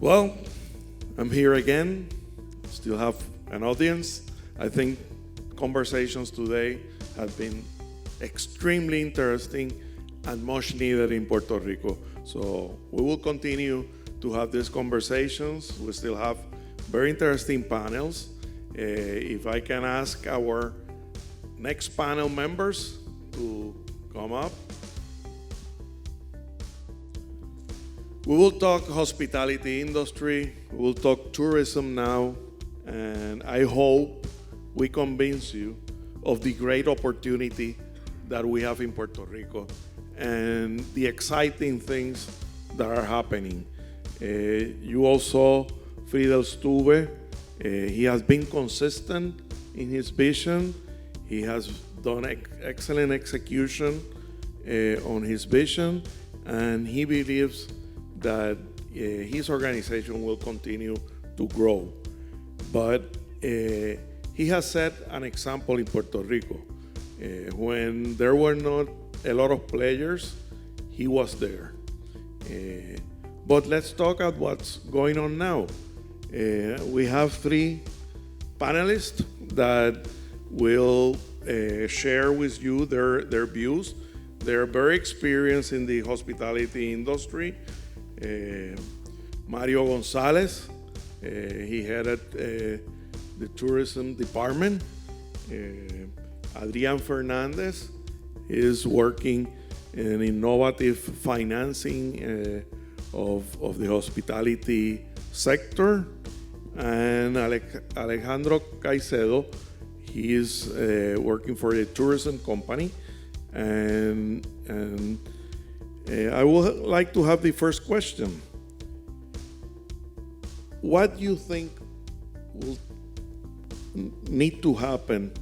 Well, I'm here again. Still have an audience. I think conversations today have been extremely interesting and much needed in Puerto Rico. So we will continue to have these conversations. We still have very interesting panels. If I can ask our next panel members to come up. We will talk hospitality industry, we will talk tourism now, and I hope we convince you of the great opportunity that we have in Puerto Rico and the exciting things that are happening. You all saw Fidel Stube. He has been consistent in his vision. He has done excellent execution on his vision, and he believes that his organization will continue to grow. But he has set an example in Puerto Rico. When there were not a lot of players, he was there. But let's talk about what's going on now. We have three panelists that will share with you their views. They're very experienced in the hospitality industry. Mario González, he headed the tourism department. Adrian Fernández is working in innovative financing of the hospitality sector. And Alejandro Caicedo, he is working for a tourism company. And I would like to have the first question. What do you think will need to happen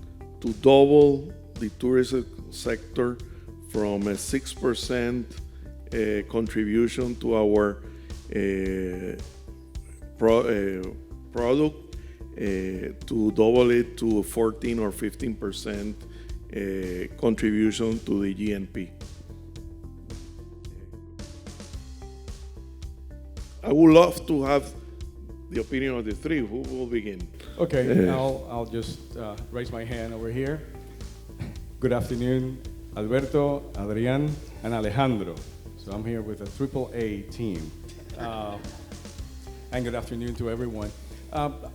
to double the tourism sector from a 6% contribution to our product to double it to 14 or 15% contribution to the GNP? I would love to have the opinion of the three. Who will begin? Okay, I'll just raise my hand over here. Good afternoon, Alberto, Adrian, and Alejandro. So I'm here with a AAA team. And good afternoon to everyone.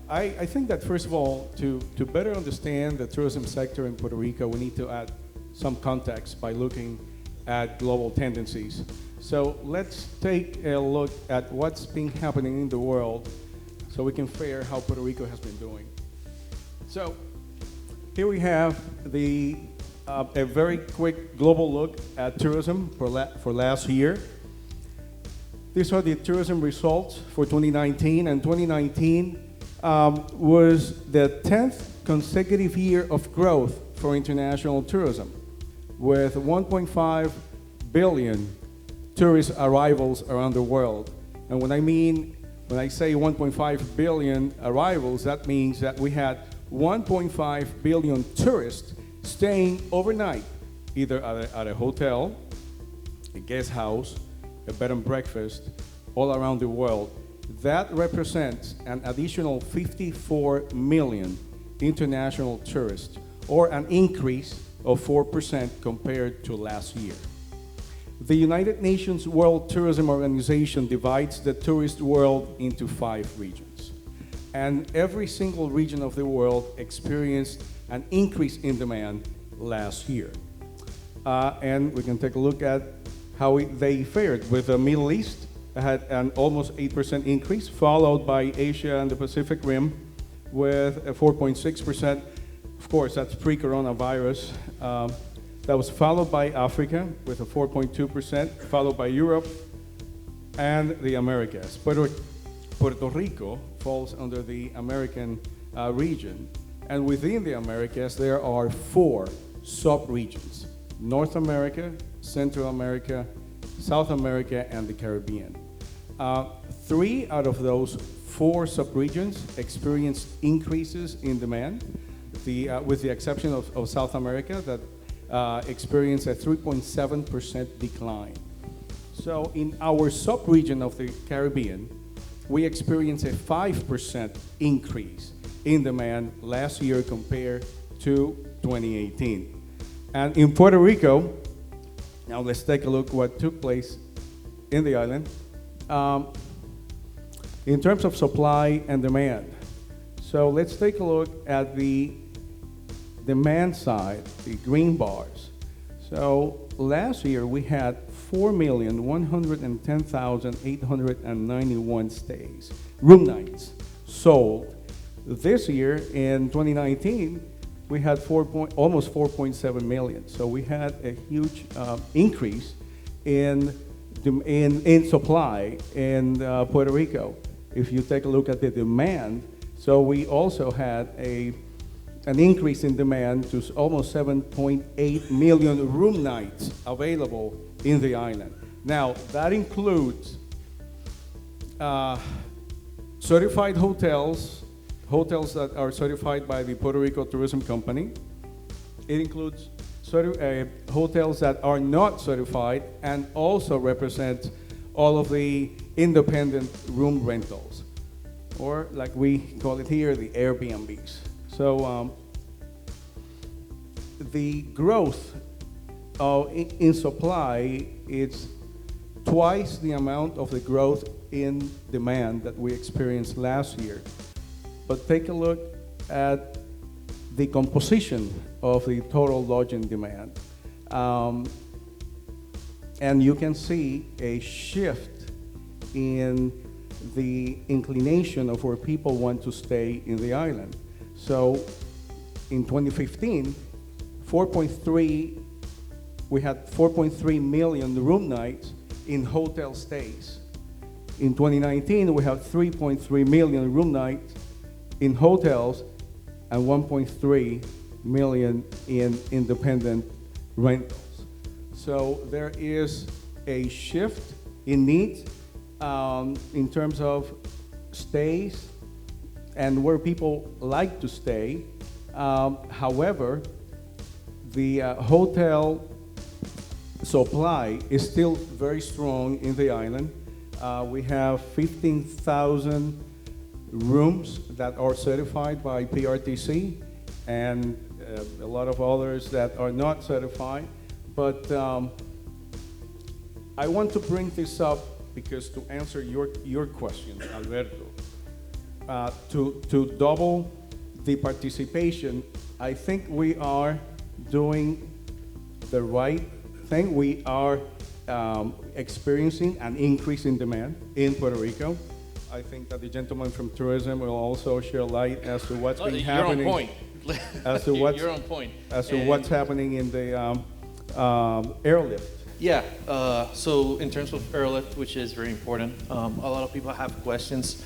I think that first of all, to better understand the tourism sector in Puerto Rico, we need to add some context by looking at global tendencies. So let's take a look at what's been happening in the world so we can figure how Puerto Rico has been doing. So here we have a very quick global look at tourism for last year. These are the tourism results for 2019, and 2019 was the 10th consecutive year of growth for international tourism, with 1.5 billion tourist arrivals around the world. And when I say 1.5 billion arrivals, that means that we had 1.5 billion tourists staying overnight, either at a hotel, a guest house, a bed and breakfast, all around the world. That represents an additional 54 million international tourists, or an increase of 4% compared to last year. The United Nations World Tourism Organization divides the tourist world into 5 regions. And every single region of the world experienced an increase in demand last year. And we can take a look at how they fared, with the Middle East had an almost 8% increase, followed by Asia and the Pacific Rim with a 4.6%. Of course, that's pre-coronavirus. That was followed by Africa with a 4.2%, followed by Europe and the Americas. Puerto Rico falls under the American region. And within the Americas, there are 4 sub-regions: North America, Central America, South America, and the Caribbean. 3 out of those 4 sub-regions experienced increases in demand, with the exception of South America, that experienced a 3.7% decline. So in our sub-region of the Caribbean, we experienced a 5% increase in demand last year compared to 2018. And in Puerto Rico, now let's take a look what took place in the island. In terms of supply and demand. So let's take a look at the demand side, the green bars. So last year we had 4,110,891 stays, room nights sold. This year in 2019, we had almost 4.7 million. So we had a huge increase in supply in Puerto Rico. If you take a look at the demand, so we also had an increase in demand to almost 7.8 million room nights available in the island. Now, that includes certified hotels that are certified by the Puerto Rico Tourism Company. It includes hotels that are not certified and also represent all of the independent room rentals, or like we call it here, the Airbnbs. So the growth in supply is twice the amount of the growth in demand that we experienced last year. But take a look at the composition of the total lodging demand. And you can see a shift in the inclination of where people want to stay in the island. So in 2015, we had 4.3 million room nights in hotel stays. In 2019, we have 3.3 million room nights in hotels and 1.3 million in independent rentals. So there is a shift in needs in terms of stays and where people like to stay. However, the hotel supply is still very strong in the island. We have 15,000 rooms that are certified by PRTC and a lot of others that are not certified. But I want to bring this up because to answer your question, Alberto, to double the participation, I think we are doing the right thing. We are experiencing an increase in demand in Puerto Rico. I think that the gentleman from tourism will also share light as to what's been happening. You're on point. You're on point. As to what's happening in the airlift. Yeah, so in terms of airlift, which is very important, a lot of people have questions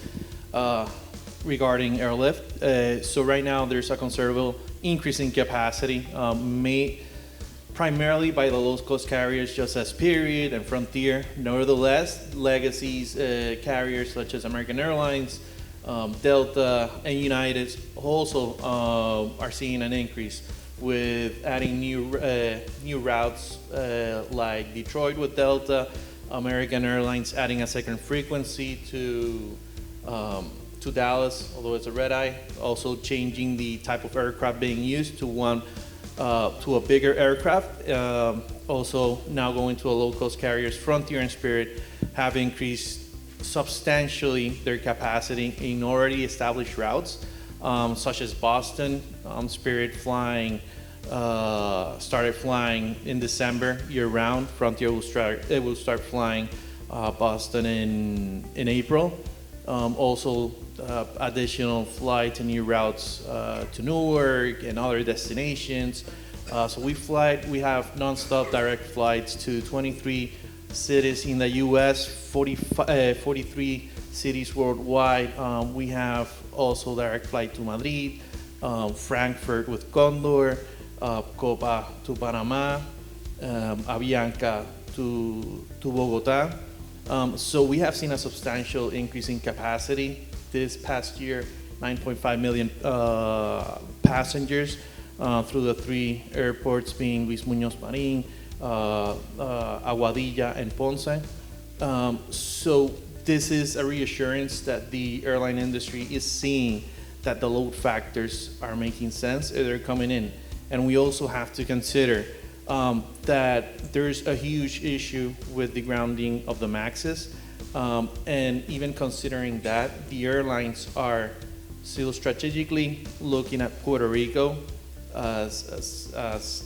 regarding airlift. So right now there's a considerable increase in capacity made primarily by the low-cost carriers just as Period and Frontier. Nevertheless, legacies carriers such as American Airlines, Delta, and United also are seeing an increase with adding new routes like Detroit with Delta, American Airlines adding a second frequency to Dallas, although it's a red eye, also changing the type of aircraft being used to a bigger aircraft. Also now going to a low-cost carriers, Frontier and Spirit have increased substantially their capacity in already established routes, such as Boston. Spirit flying started flying in December year-round. Frontier will start flying Boston in April. Also, additional flights and new routes to Newark and other destinations. So we have non-stop direct flights to 23 cities in the U.S., 43 cities worldwide. We have also direct flight to Madrid, Frankfurt with Condor, Copa to Panama, Avianca to Bogota. So we have seen a substantial increase in capacity this past year, 9.5 million passengers through the three airports being Luis Muñoz Marín, Aguadilla, and Ponce. So this is a reassurance that the airline industry is seeing that the load factors are making sense, they're coming in. And we also have to consider that there's a huge issue with the grounding of the MAXes. And even considering that, the airlines are still strategically looking at Puerto Rico as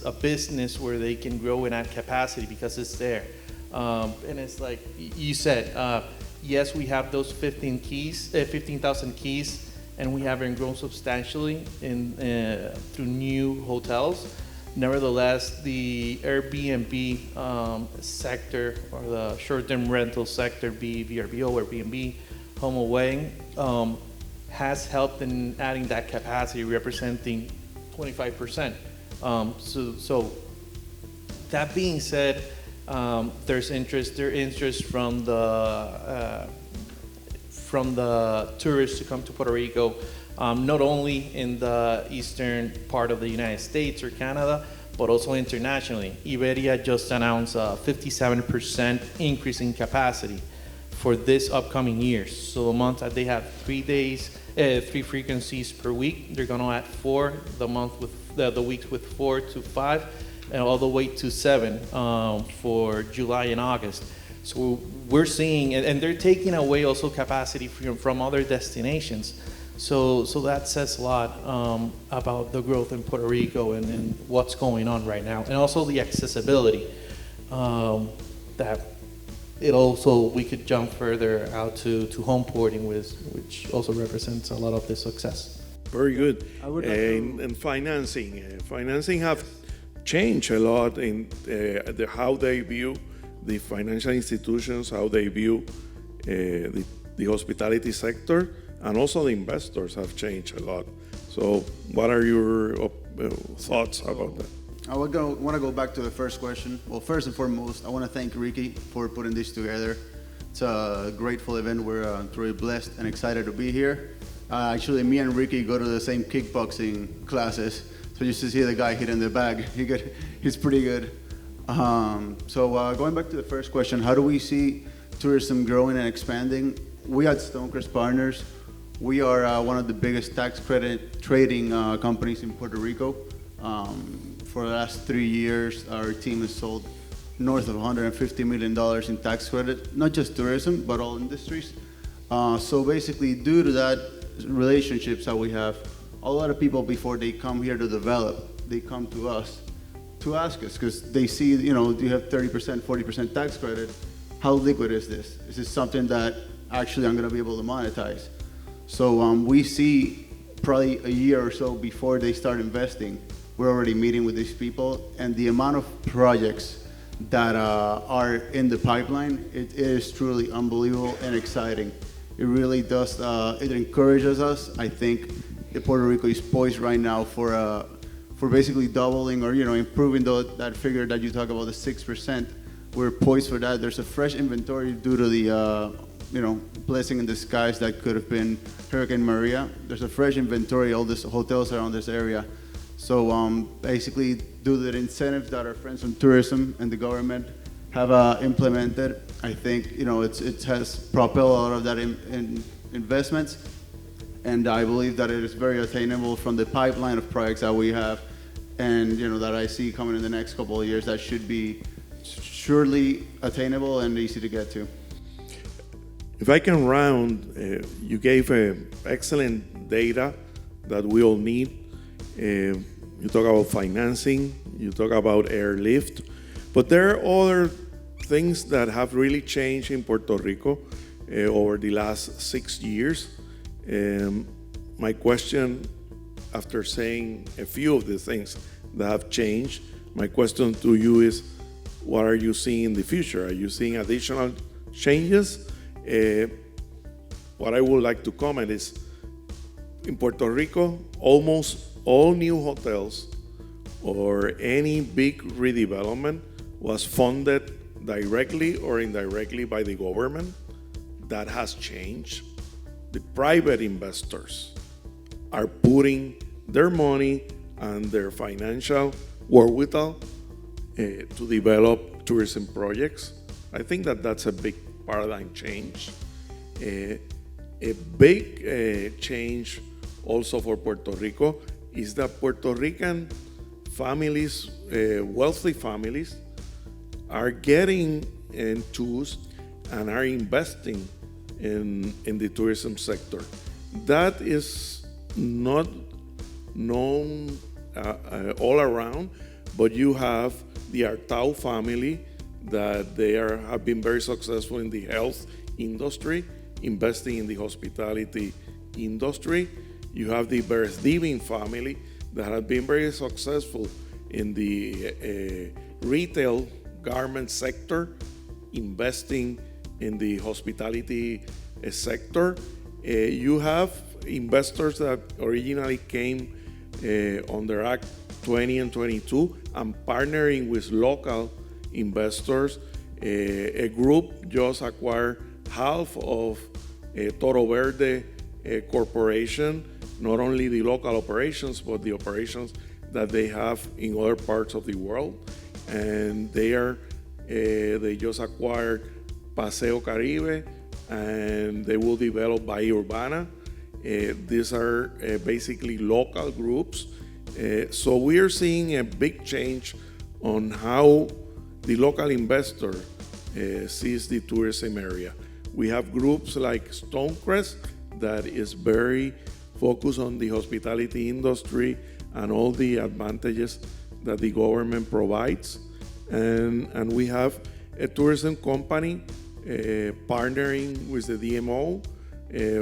a business where they can grow and add capacity because it's there. And it's like you said, yes, we have those 15,000 keys, and we haven't grown substantially through new hotels. Nevertheless, the Airbnb sector, or the short-term rental sector, be VRBO or Airbnb, home away, has helped in adding that capacity, representing 25%. So that being said, there's interest from the tourists to come to Puerto Rico, not only in the eastern part of the United States or Canada, but also internationally. Iberia just announced a 57% increase in capacity for this upcoming year. So the month that they have 3 days, 3 frequencies per week, they're gonna add 4 the weeks with 4 to 5, and all the way to 7 for July and August. So we're seeing, and they're taking away also capacity from other destinations. So that says a lot about the growth in Puerto Rico and what's going on right now, and also the accessibility that it also, we could jump further out to home porting, which also represents a lot of the success. Very good. I would like And financing. Financing have changed a lot in how they view the financial institutions, how they view the hospitality sector, and also the investors have changed a lot. So what are your thoughts about that? I want to go back to the first question. Well, first and foremost, I want to thank Ricky for putting this together. It's a grateful event. We're truly blessed and excited to be here. Actually, me and Ricky go to the same kickboxing classes, so just to see the guy hitting the bag, he's pretty good. So going back to the first question, how do we see tourism growing and expanding? We at Stonecrest Partners, we are one of the biggest tax credit trading companies in Puerto Rico. For the last 3 years, our team has sold north of $150 million in tax credit, not just tourism, but all industries. So basically, due to that relationships that we have, a lot of people, before they come here to develop, they come to us to ask us, because they see, you have 30%, 40% tax credit. How liquid is this? Is this something that actually I'm gonna be able to monetize? So we see probably a year or so before they start investing, we're already meeting with these people, and the amount of projects that are in the pipeline, it is truly unbelievable and exciting. It really does, it encourages us. I think that Puerto Rico is poised right now for basically doubling or improving that figure that you talk about, the 6%. We're poised for that. There's a fresh inventory due to the blessing in disguise that could have been Hurricane Maria. There's a fresh inventory. All these hotels around this area. So basically, due to the incentives that our friends from tourism and the government have implemented, I think it has propelled a lot of that in investments, and I believe that it is very attainable from the pipeline of projects that we have, and that I see coming in the next couple of years. That should be surely attainable and easy to get to. If I can round, you gave excellent data that we all need. You talk about financing, you talk about airlift, but there are other things that have really changed in Puerto Rico over the last 6 years. My question, after saying a few of the things that have changed, my question to you is, what are you seeing in the future? Are you seeing additional changes? What I would like to comment is, in Puerto Rico, almost all new hotels or any big redevelopment was funded directly or indirectly by the government. That has changed. The private investors are putting their money and their financial wherewithal to develop tourism projects. I think that that's a big paradigm change. A big change also for Puerto Rico is that Puerto Rican families, wealthy families, are getting enthused and are investing in the tourism sector. That is not known all around, but you have the Artau family that have been very successful in the health industry, investing in the hospitality industry. You have the Beresdivin family that have been very successful in the retail garment sector, investing in the hospitality sector. You have investors that originally came under Act 20 and 22 and partnering with local investors. A group just acquired half of Toro Verde Corporation, not only the local operations, but the operations that they have in other parts of the world. And they just acquired Paseo Caribe, and they will develop Bahía Urbana. These are basically local groups. So we are seeing a big change on how the local investor sees the tourism area. We have groups like Stonecrest that is very focused on the hospitality industry and all the advantages that the government provides. And we have a tourism company partnering with the DMO.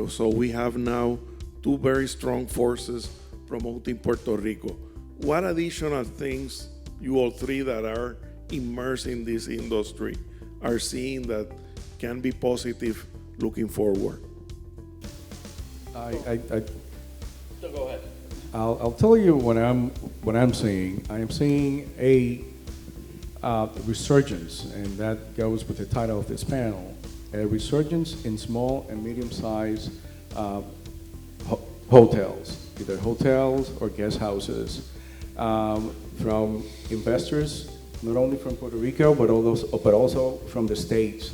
So we have now two very strong forces promoting Puerto Rico. What additional things you all three that are immersed in this industry are seeing that can be positive looking forward? So go ahead. I'll tell you what I'm seeing. I am seeing a resurgence, and that goes with the title of this panel, a resurgence in small and medium-sized hotels, either hotels or guest houses, from investors, not only from Puerto Rico, but also from the States.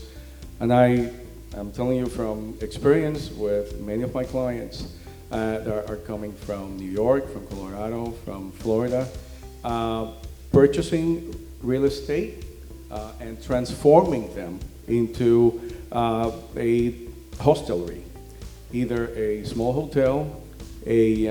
And I'm telling you from experience with many of my clients that are coming from New York, from Colorado, from Florida, purchasing real estate and transforming them into a hostelry, either a small hotel, a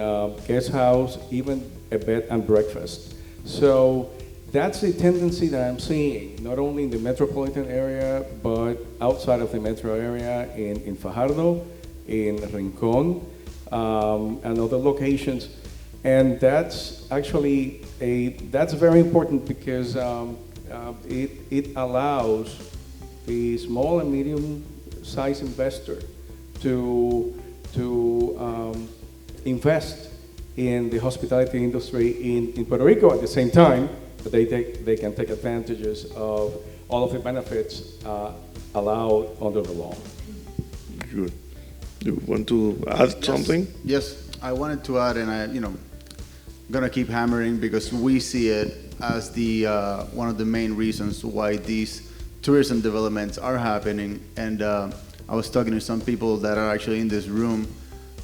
guest house, even a bed and breakfast. So that's a tendency that I'm seeing, not only in the metropolitan area, but outside of the metro area, in Fajardo, in Rincon, and other locations. And that's actually that's very important because it allows the small and medium-sized investor to invest in the hospitality industry in Puerto Rico at the same time that they can take advantages of all of the benefits allowed under the law. Good. You want to add something? Yes, I wanted to add, and I'm gonna keep hammering because we see it as the one of the main reasons why these tourism developments are happening. And I was talking to some people that are actually in this room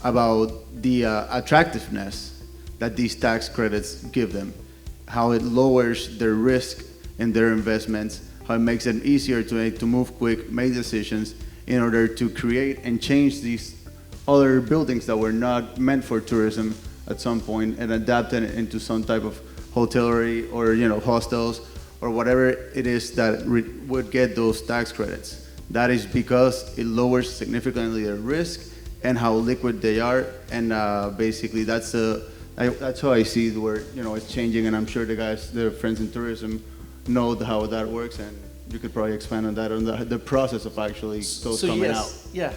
about the attractiveness that these tax credits give them, how it lowers their risk in their investments, how it makes it easier to move quick, make decisions in order to create and change these other buildings that were not meant for tourism at some point and adapt it into some type of hotelry or hostels or whatever it is that would get those tax credits. That is because it lowers significantly their risk and how liquid they are, and basically that's how I see where it's changing. And I'm sure the friends in tourism know how that works, and you could probably expand on that, on the process of actually those coming out. Yeah.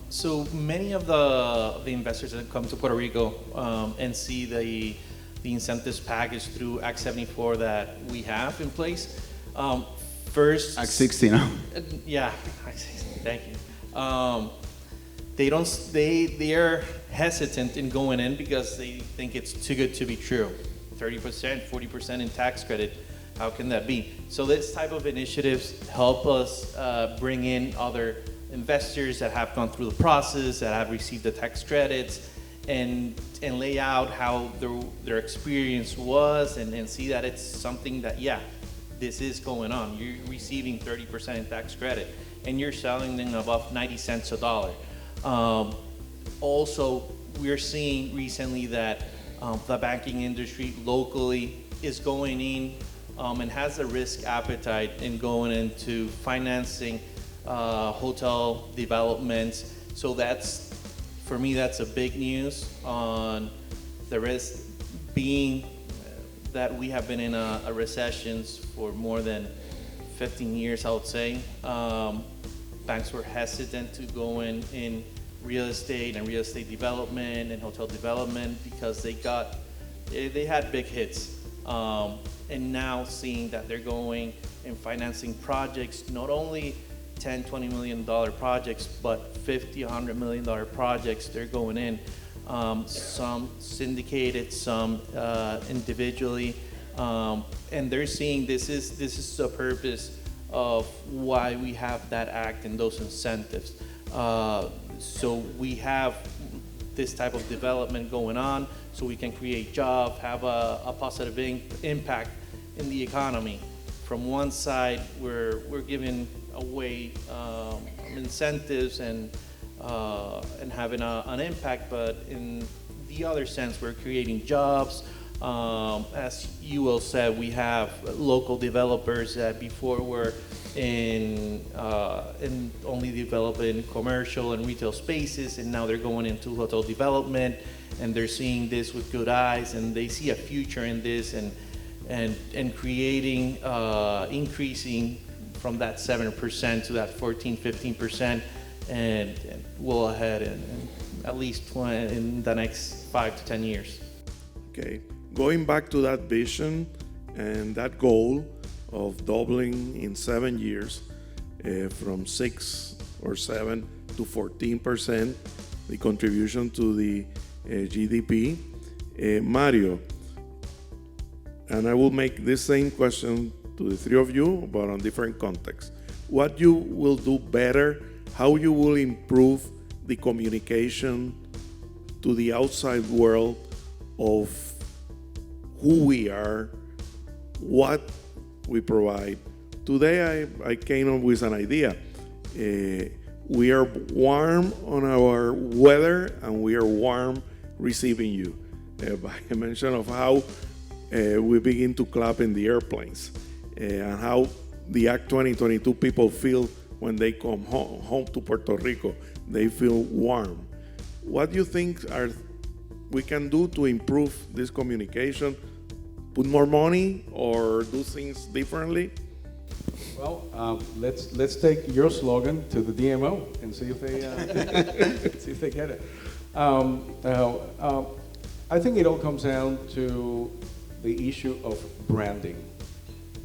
So many of the investors that come to Puerto Rico and see the incentives package through Act 74 that we have in place. First, Act 60 now. Yeah, thank you. They are hesitant in going in because they think it's too good to be true. 30%, 40% in tax credit. How can that be? So this type of initiatives help us bring in other investors that have gone through the process, that have received the tax credits, and lay out how their experience was, and see that it's something that, yeah, this is going on. You're receiving 30% tax credit, and you're selling them above 90 cents a dollar. Also, we're seeing recently that the banking industry locally is going in and has a risk appetite in going into financing hotel developments. So that's, for me, that's a big news on the risk being that we have been in a recession for more than 15 years, I would say. Banks were hesitant to go in real estate and real estate development and hotel development because they had big hits. And now seeing that they're going and financing projects, not only $10, $20 million projects, but $50, $100 million projects, they're going in. Some syndicated, some individually, and they're seeing this is the purpose of why we have that act and those incentives. So we have this type of development going on, so we can create jobs, have a positive impact in the economy. From one side, we're giving away incentives and having an impact, but in the other sense, we're creating jobs. As you all said, we have local developers that before were in only developing commercial and retail spaces, and now they're going into hotel development, and they're seeing this with good eyes, and they see a future in this, and creating, increasing from that 7% to that 14-15%, and we'll ahead and at least in the next 5 to 10 years. Okay, going back to that vision and that goal of doubling in 7 years, from 6 or 7 to 14%, the contribution to the GDP. Mario, and I will make this same question to the three of you, but on different contexts. What you will do better, how you will improve the communication to the outside world of who we are, what we provide. Today I came up with an idea. We are warm on our weather, and we are warm receiving you. By a mention of how we begin to clap in the airplanes, and how the Act 2022 people feel when they come home to Puerto Rico. They feel warm. What do you think we can do to improve this communication? Put more money or do things differently? Well, let's take your slogan to the DMO and see if they see if they get it. I think it all comes down to the issue of branding.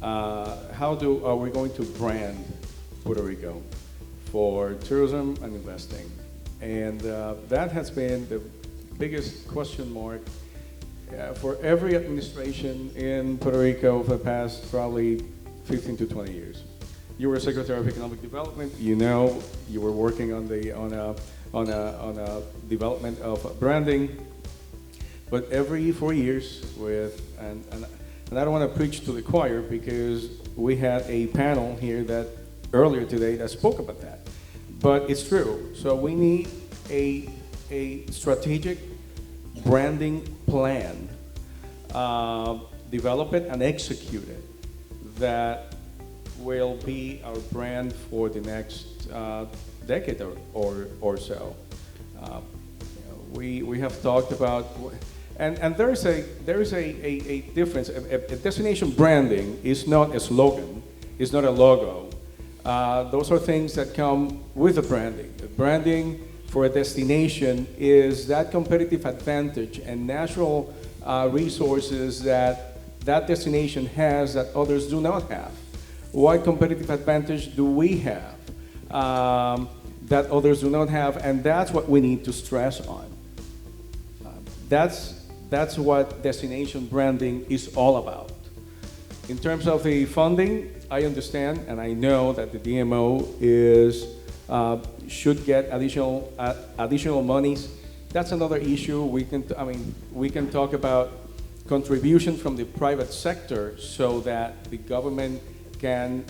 How are we going to brand Puerto Rico for tourism and investing? And that has been the biggest question mark for every administration in Puerto Rico for the past probably 15 to 20 years. You were Secretary of Economic Development. You know you were working on a development of branding. But every 4 years, and I don't want to preach to the choir, because we had a panel here that earlier today that spoke about that. But it's true. So we need a strategic branding plan, develop it and execute it, that will be our brand for the next decade or so. We have talked about, and there is a difference. A destination branding is not a slogan, it's not a logo. Those are things that come with the branding. The branding for a destination is that competitive advantage and natural resources that destination has that others do not have. What competitive advantage do we have that others do not have? And that's what we need to stress on. That's what destination branding is all about. In terms of the funding, I understand and I know that the DMO is should get additional monies. That's another issue. We can talk about contributions from the private sector so that the government can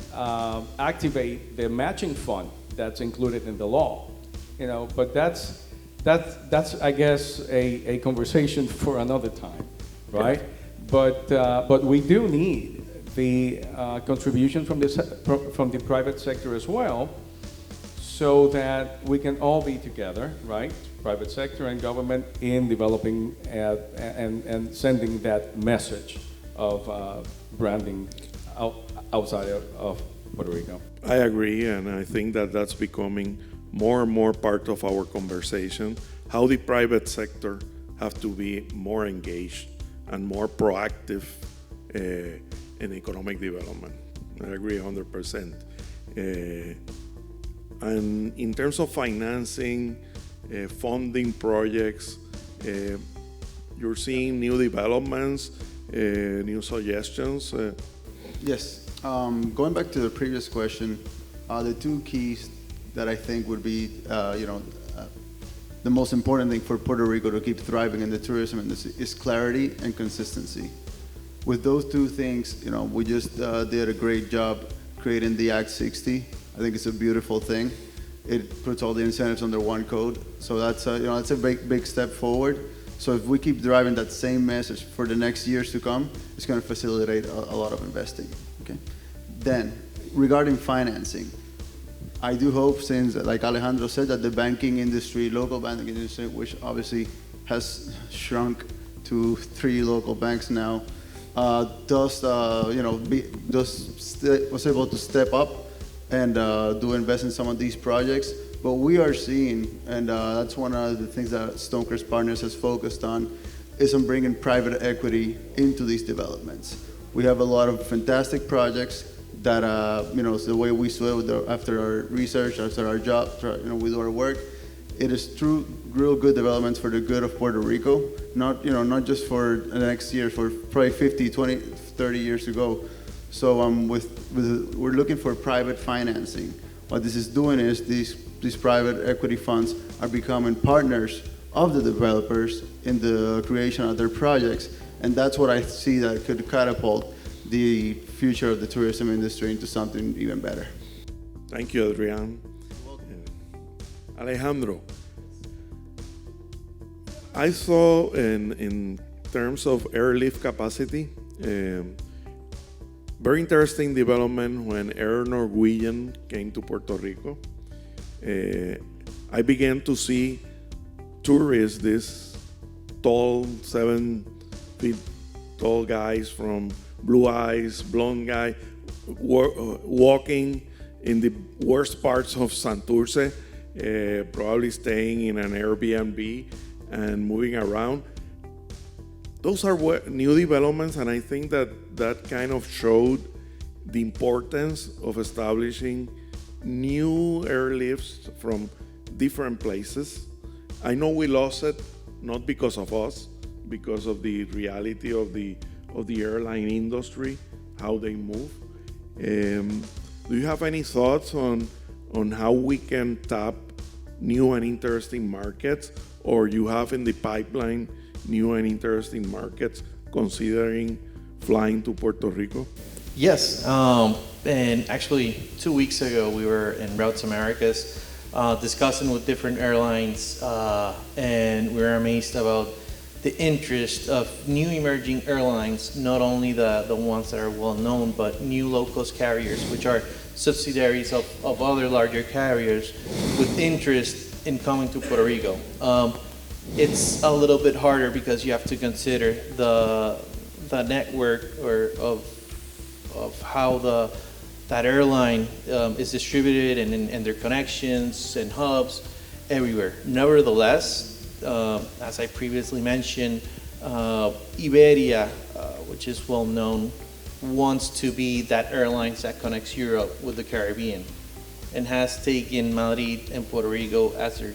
activate the matching fund that's included in the law. But that's I guess a conversation for another time, right? But we do need the contribution from the private sector as well, so that we can all be together, right? Private sector and government in developing and sending that message of branding outside of Puerto Rico. I agree, and I think that that's becoming more and more part of our conversation, how the private sector have to be more engaged and more proactive in economic development. I agree 100%. And in terms of financing, funding projects, you're seeing new developments, new suggestions. Yes. Going back to the previous question, the two keys that I think would be, the most important thing for Puerto Rico to keep thriving in the tourism industry is clarity and consistency. With those two things, we just did a great job creating the Act 60. I think it's a beautiful thing. It puts all the incentives under one code. So that's a big step forward. So if we keep driving that same message for the next years to come, it's going to facilitate a lot of investing. Okay. Then, regarding financing, I do hope, since, like Alejandro said, that the banking industry, local banking industry, which obviously has shrunk to 3 local banks now, was able to step up and do invest in some of these projects. But we are seeing, and that's one of the things that Stonecrest Partners has focused on, is on bringing private equity into these developments. We have a lot of fantastic projects that, the way we saw it after our research, after our job, we do our work. It is true, real good developments for the good of Puerto Rico, not just for the next year, for probably 50, 20, 30 years to go. So we're looking for private financing. What this is doing is these private equity funds are becoming partners of the developers in the creation of their projects, and that's what I see that could catapult the future of the tourism industry into something even better. Thank you, Adrian. Alejandro, I saw in terms of airlift capacity, very interesting development when Air Norwegian came to Puerto Rico. I began to see tourists, these tall, 7 feet tall guys from blue eyes, blonde guy, walking in the worst parts of Santurce, probably staying in an Airbnb and moving around. Those are new developments, and I think that kind of showed the importance of establishing new airlifts from different places. I know we lost it, not because of us, because of the reality of the airline industry, how they move. Do you have any thoughts on how we can tap new and interesting markets, or you have in the pipeline new and interesting markets considering flying to Puerto Rico? Yes, and actually 2 weeks ago we were in Routes Americas discussing with different airlines, and we were amazed about the interest of new emerging airlines, not only the ones that are well known, but new low-cost carriers, which are subsidiaries of other larger carriers with interest in coming to Puerto Rico. It's a little bit harder because you have to consider the network of how that airline is distributed and their connections and hubs everywhere. Nevertheless, as I previously mentioned, Iberia, which is well known, wants to be that airline that connects Europe with the Caribbean, and has taken Madrid and Puerto Rico as their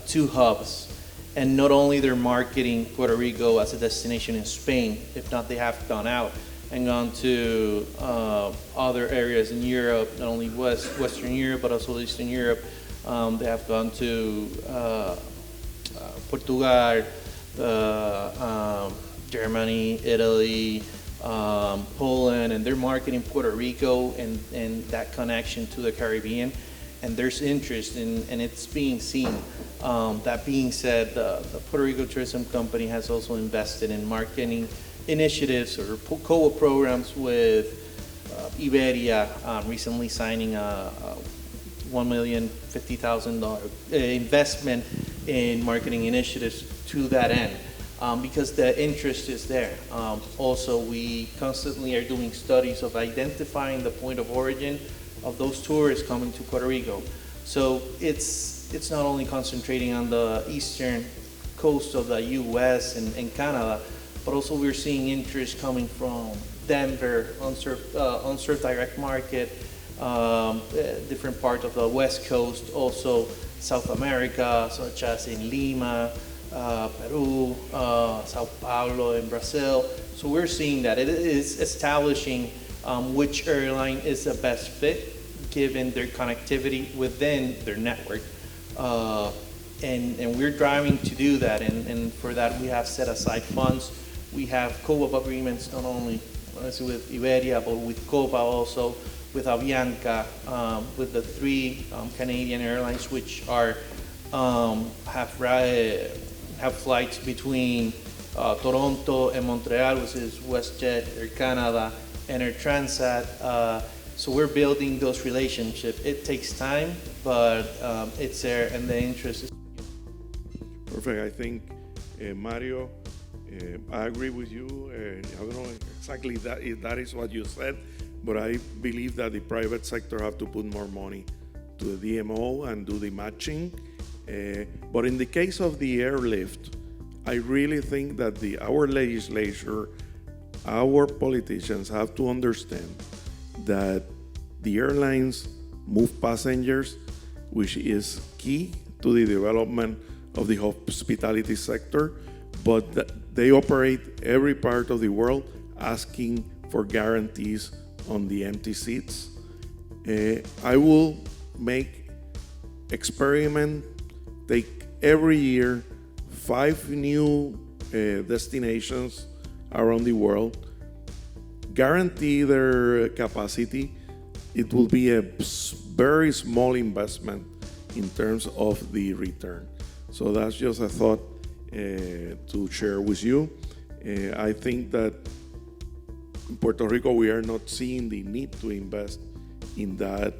two hubs. And not only they're marketing Puerto Rico as a destination in Spain, if not, they have gone out and gone to other areas in Europe, not only Western Europe, but also Eastern Europe. They have gone to Portugal, Germany, Italy, Poland, and they're marketing Puerto Rico and that connection to the Caribbean. And there's interest and it's being seen. That being said, the Puerto Rico Tourism Company has also invested in marketing initiatives or co-op programs with Iberia, recently signing a $1,050,000 investment in marketing initiatives to that end, because the interest is there. Also, we constantly are doing studies of identifying the point of origin of those tourists coming to Puerto Rico. So it's not only concentrating on the eastern coast of the U.S. and Canada, but also we're seeing interest coming from Denver, unserved direct market, different parts of the West Coast, also South America, such as in Lima, Peru, Sao Paulo, and Brazil. So we're seeing that it is establishing which airline is the best fit given their connectivity within their network. And we're driving to do that, and for that we have set aside funds. We have co-op agreements not only with Iberia, but with Copa also, with Avianca, with the three Canadian airlines which are have flights between Toronto and Montreal, which is WestJet, Air Canada, and Air Transat. So we're building those relationships. It takes time, but it's there, and the interest is. Perfect. I think, Mario, I agree with you. I don't know exactly if that is what you said, but I believe that the private sector have to put more money to the DMO and do the matching. But in the case of the airlift, I really think that our legislature, our politicians have to understand that the airlines move passengers, which is key to the development of the hospitality sector, but they operate every part of the world asking for guarantees on the empty seats. I will make experiment, take every year 5 new destinations around the world, guarantee their capacity. It will be a very small investment in terms of the return. So that's just a thought to share with you. I think that in Puerto Rico, we are not seeing the need to invest in that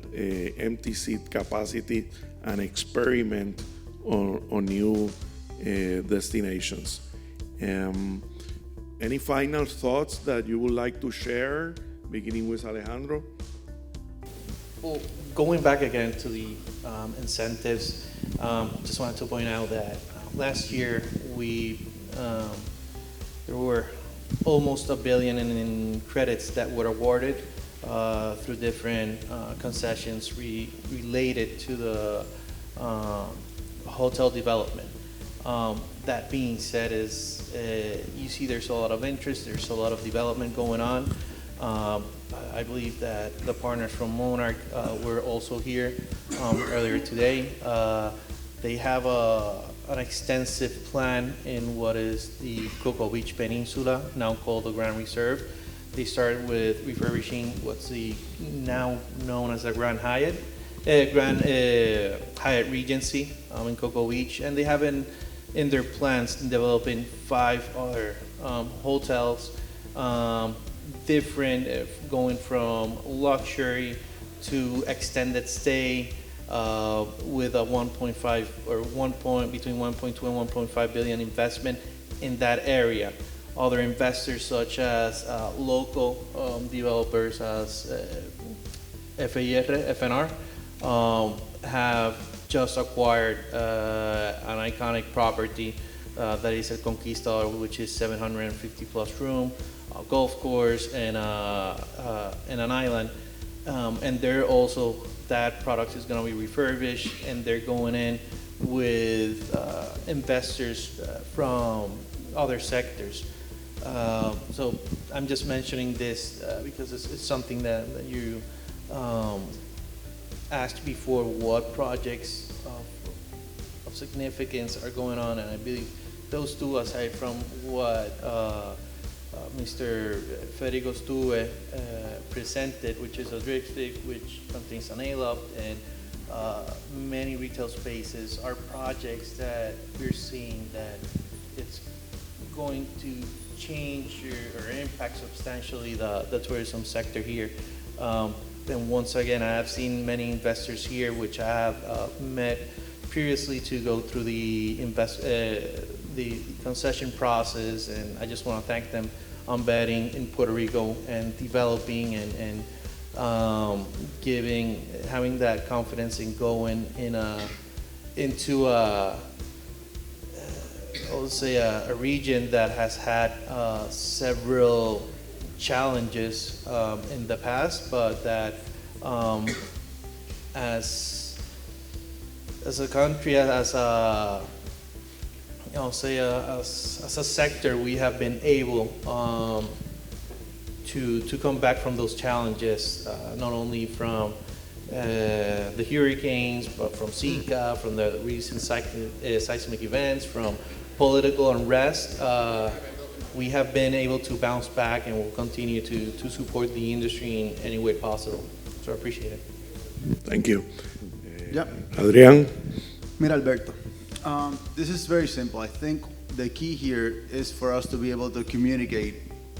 empty seat capacity and experiment on new destinations. Any final thoughts that you would like to share, beginning with Alejandro? Well, going back again to the incentives, just wanted to point out that last year there were almost $1 billion in credits that were awarded through different concessions related to the hotel development. That being said, you see there's a lot of interest, there's a lot of development going on. I believe that the partners from Monarch were also here earlier today. They have an extensive plan in what is the Cocoa Beach Peninsula, now called the Grand Reserve. They started with refurbishing what's now known as the Grand Hyatt Regency in Cocoa Beach, and they have in their plans developing 5 other hotels, different, going from luxury to extended stay, with a 1.5 or between 1.2 and 1.5 billion investment in that area. Other investors such as local developers as FNR have just acquired an iconic property that is El Conquistador, which is 750 plus room, a golf course, and an island. And they're also, that product is going to be refurbished, and they're going in with investors from other sectors. So I'm just mentioning this because it's something that you asked before, what projects of significance are going on, and I believe those two, aside from what Mr. Federico Stue presented, which is a dipstick which contains an A-loft and many retail spaces, are projects that we're seeing that it's going to change or impact substantially the tourism sector here. And once again, I have seen many investors here, which I have met previously to go through the concession process, and I just want to thank them on betting in Puerto Rico and developing and having that confidence in going into I would say a region that has had several challenges in the past, but that as a country, as a sector, we have been able to come back from those challenges, not only from the hurricanes, but from Zika, from the recent seismic events, from political unrest. We have been able to bounce back, and will continue to support the industry in any way possible. So I appreciate it. Thank you. Yeah. Adrian? Mira, Alberto, this is very simple. I think the key here is for us to be able to communicate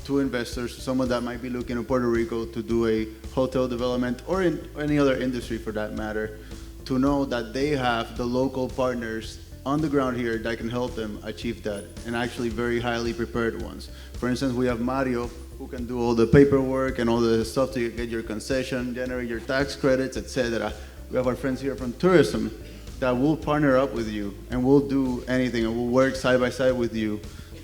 to investors, someone that might be looking at Puerto Rico to do a hotel development, or in any other industry for that matter, to know that they have the local partners on the ground here that can help them achieve that, and actually very highly prepared ones. For instance, we have Mario, who can do all the paperwork and all the stuff to get your concession, generate your tax credits, etc. We have our friends here from tourism that will partner up with you and will do anything, and will work side by side with you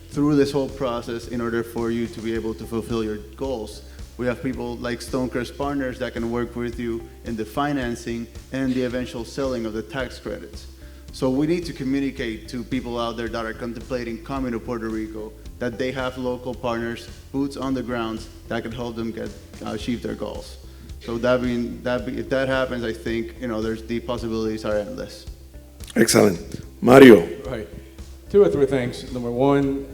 through this whole process in order for you to be able to fulfill your goals. We have people like Stonecrest Partners that can work with you in the financing and the eventual selling of the tax credits. So we need to communicate to people out there that are contemplating coming to Puerto Rico that they have local partners, boots on the ground, that can help them achieve their goals. So if that happens, I think the possibilities are endless. Excellent. Mario? Right. Two or three things. Number one,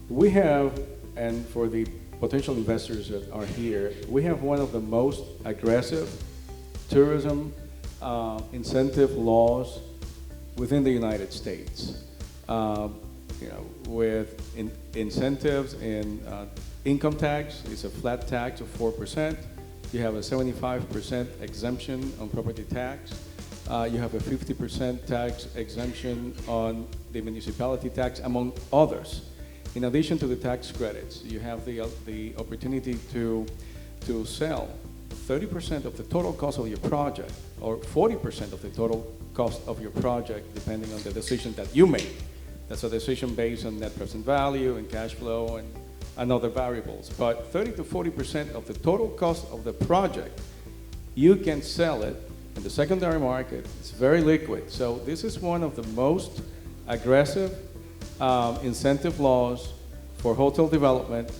we have, and for the potential investors that are here, we have one of the most aggressive tourism incentive laws within the United States. With incentives in income tax, it's a flat tax of 4%. You have a 75% exemption on property tax. You have a 50% tax exemption on the municipality tax, among others. In addition to the tax credits, you have the opportunity to sell 30% of the total cost of your project, or 40% of the total cost of your project, depending on the decision that you make. That's a decision based on net present value and cash flow and other variables. But 30 to 40% of the total cost of the project, you can sell it in the secondary market. It's very liquid. So this is one of the most aggressive incentive laws for hotel development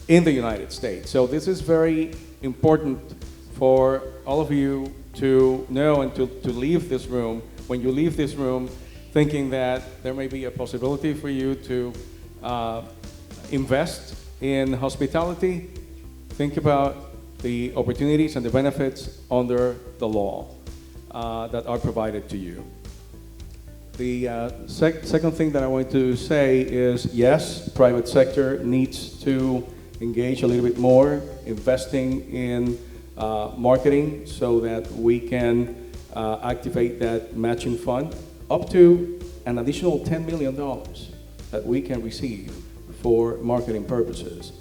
in the United States. So this is very important for all of you to know and to leave this room. When you leave this room thinking that there may be a possibility for you to invest in hospitality, think about the opportunities and the benefits under the law that are provided to you. The second thing that I want to say is, yes, private sector needs to engage a little bit more, investing in marketing so that we can activate that matching fund up to an additional $10 million that we can receive for marketing purposes.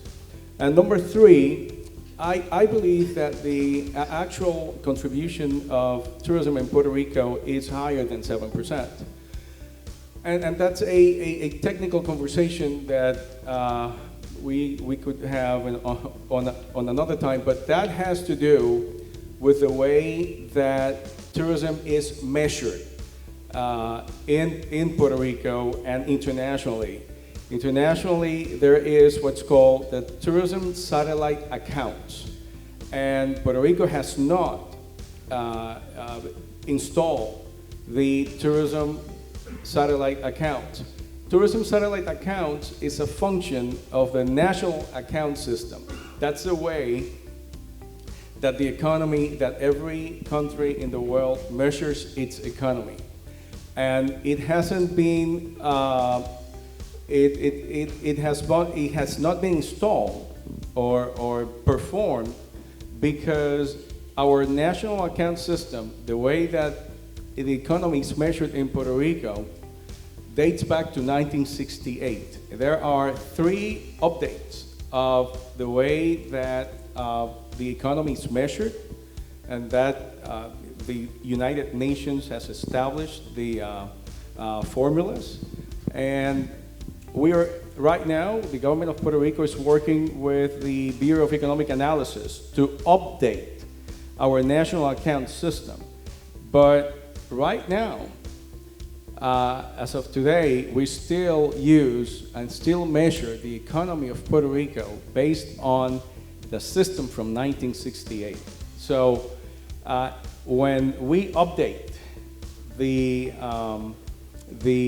And number three, I believe that the actual contribution of tourism in Puerto Rico is higher than 7%. And that's a technical conversation that we could have on another time, but that has to do with the way that tourism is measured in Puerto Rico and internationally. Internationally, there is what's called the tourism satellite accounts. And Puerto Rico has not installed the tourism satellite account. Tourism satellite account is a function of the national account system. That's the way that the economy, that every country in the world measures its economy. And it hasn't been, it has not been installed or performed because our national account system, the way that the economy is measured in Puerto Rico, dates back to 1968. There are 3 updates of the way that the economy is measured, and that the United Nations has established the formulas. And we are, right now, the government of Puerto Rico is working with the Bureau of Economic Analysis to update our national account system. But right now, as of today, we still use and still measure the economy of Puerto Rico based on the system from 1968. So when we update the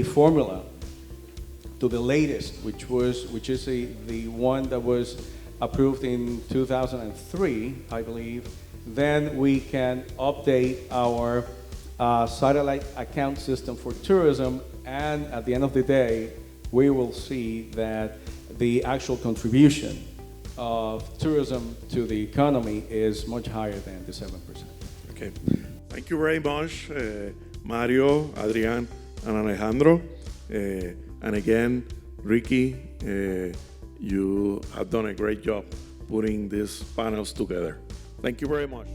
formula to the latest, which is the one that was approved in 2003, I believe, then we can update our satellite account system for tourism, and at the end of the day, we will see that the actual contribution of tourism to the economy is much higher than the 7%. Okay, thank you very much, Mario, Adrian, and Alejandro. And again, Ricky, you have done a great job putting these panels together. Thank you very much.